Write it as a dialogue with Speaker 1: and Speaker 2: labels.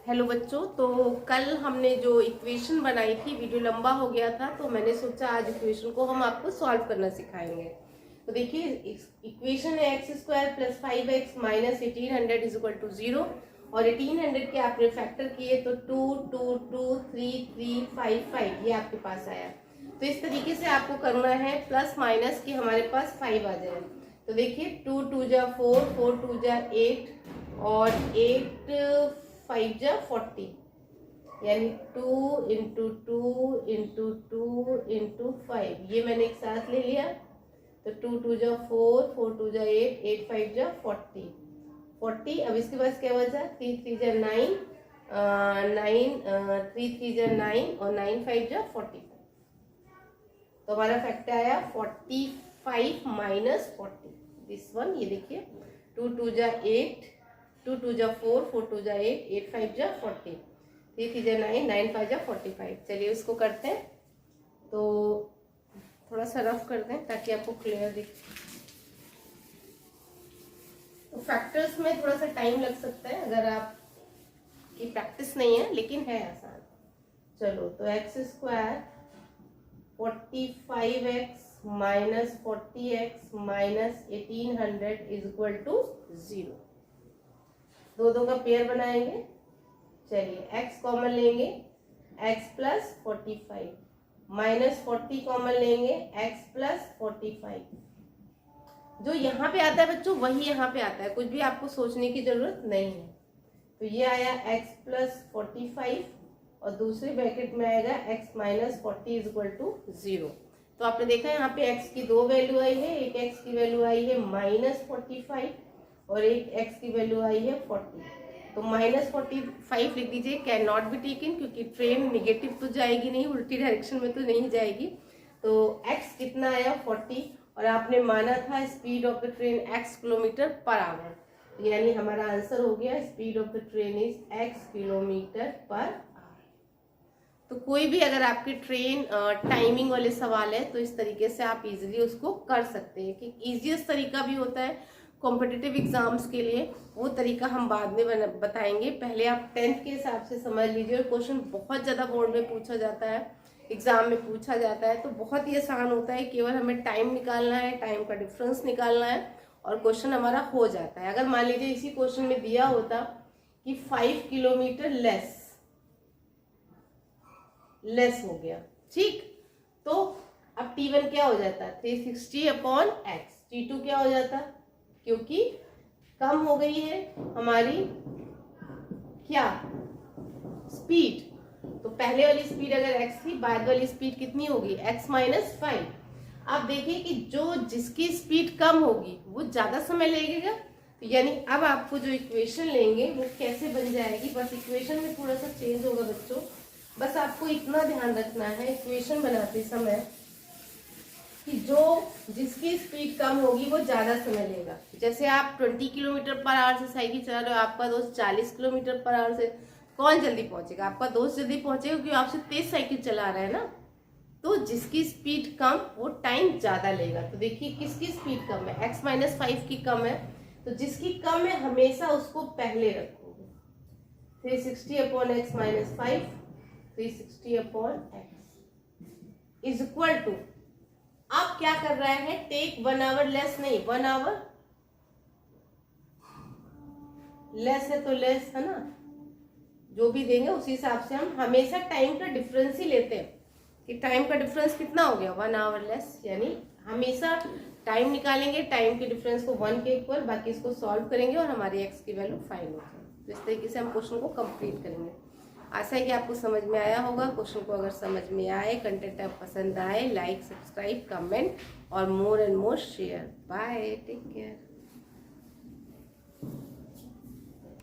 Speaker 1: Hello बच्चों, तो कल हमने जो इक्वेशन बनाई थी वीडियो लंबा हो गया था, तो मैंने सोचा आज इक्वेशन को हम आपको सॉल्व करना सिखाएंगे। तो देखिए इक्वेशन है x square plus 5x minus 1800 is equal to 0 और 1800 के आपने फैक्टर किए तो 2 2 2 3 3 5 5 ये आपके पास आया। तो इस तरीके से आपको करना है प्लस माइनस कि हमारे पास 5 आ जाए। तो देखिए 2 2 जा 4 4 2 जा 8 और 8 5 जा 40 यानी 2 इंटू 2 इंटू 2 इंटू 5 ये मैंने एक साथ ले लिया। तो 2 2 जा 4 4 2 जा 8 8 5 जा 40 40। अब इसके पास क्या बचा 3 3 जा 9 9 3 3 जा 9 और 9 5 जा 45। तो हमारा फैक्टर आया 45 माइनस 40 दिस वन। ये देखिए 2 2 जा 8 2 2 जा 4 4 2 जा 8 8 5 जा 40 3 3 जा 9 9 5 जा 45। चलिए उसको करते हैं। तो थोड़ा सा रफ कर दें ताकि आपको क्लियर दिखे। तो फैक्टर्स में थोड़ा सा टाइम लग सकता है अगर आप की प्रैक्टिस नहीं है, लेकिन है आसान। चलो तो x square 45x minus 40x minus 1800 is equal to 0। दो दो का पेयर बनाएंगे। चलिए x कॉमन लेंगे x प्लस 45 माइनस 40 कॉमन लेंगे x प्लस 45। जो यहाँ पे आता है बच्चों वही यहाँ पे आता है, कुछ भी आपको सोचने की जरूरत नहीं है। तो ये आया x प्लस 45 और दूसरे ब्रैकेट में आएगा x minus 40 is equal to 0। तो आपने देखा यहाँ पे x की दो वैल्यू आई है, एक x की वैल्यू आई है माइनस 45 और एक x की वैल्यू आई है 40। तो माइनस 45 लिख दीजिए, कैन नॉट बी टेकन क्योंकि ट्रेन निगेटिव तो जाएगी नहीं, उल्टी डायरेक्शन में तो नहीं जाएगी। तो x कितना आया 40 और आपने माना था speed of the train x kilometre per hour, यानी हमारा आंसर हो गया speed of the train is x kilometre पर। तो कोई भी अगर आपकी ट्रेन टाइमिंग वाले सवाल है तो इस तरीके से आप इजीली उसको कर सकते हैं। कि इजीएस्ट तरीका भी होता है कॉम्पिटिटिव एग्जाम्स के लिए, वो तरीका हम बाद में बताएंगे। पहले आप 10th के हिसाब से समझ लीजिए। और क्वेश्चन बहुत ज़्यादा बोर्ड में पूछा जाता है, एग्जाम में पूछा जाता है, तो बहुत ही आसान होता है। केवल हमें टाइम निकालना है, टाइम का डिफरेंस निकालना है और क्वेश्चन हमारा हो जाता है। अगर मान लीजिए इसी क्वेश्चन में दिया होता कि 5 किलोमीटर लेस हो गया, ठीक, तो अब T1 क्या हो जाता है 360 अपॉन x। T2 क्या हो जाता क्योंकि कम हो गई है हमारी क्या स्पीड। तो पहले वाली स्पीड अगर x थी, बाद वाली स्पीड कितनी होगी x माइनस 5। आप देखिए कि जो जिसकी स्पीड कम होगी वो ज्यादा समय लगेगा। तो यानी अब आपको जो इक्वेशन लेंगे वो कैसे बन जाएगी, बस इक्वेशन में थोड़ा सा चेंज होगा बच्चों। बस आपको इतना ध्यान रखना है इक्वेशन बनाते समय कि जो जिसकी स्पीड कम होगी वो ज्यादा समय लेगा। जैसे आप 20 किलोमीटर पर आवर से साइकिल चला रहे हो, आपका दोस्त 40 किलोमीटर पर आवर से, कौन जल्दी पहुंचेगा? आपका दोस्त जल्दी पहुंचेगा क्योंकि आपसे तेज साइकिल चला रहा है ना। तो जिसकी स्पीड कम वो टाइम ज्यादा लेगा। तो देखिए किसकी स्पीड कम है, x माइनस 5 की कम है, तो जिसकी कम है हमेशा उसको पहले रखोगे। 360 upon x minus 5 360 upon x is equal to, अब क्या कर रहा है टेक 1 आवर लेस, नहीं 1 आवर लेस है तो लेस है ना, जो भी देंगे उसी हिसाब से हम हमेशा टाइम का डिफरेंस ही लेते हैं कि टाइम का डिफरेंस कितना हो गया 1 आवर लेस। यानी हमेशा टाइम निकालेंगे, टाइम के डिफरेंस को 1 के इक्वल, बाकी इसको सॉल्व करेंगे और हमारी x की वैल्यू फाइंड हो जाएगी। तो इस तरीके से हम क्वेश्चन को कंप्लीट करेंगे। आशा है कि आपको समझ में आया होगा। क्वेश्चन को अगर समझ में आए, कंटेंट आप पसंद आए, लाइक सब्सक्राइब कमेंट और more and more share. Bye, take care.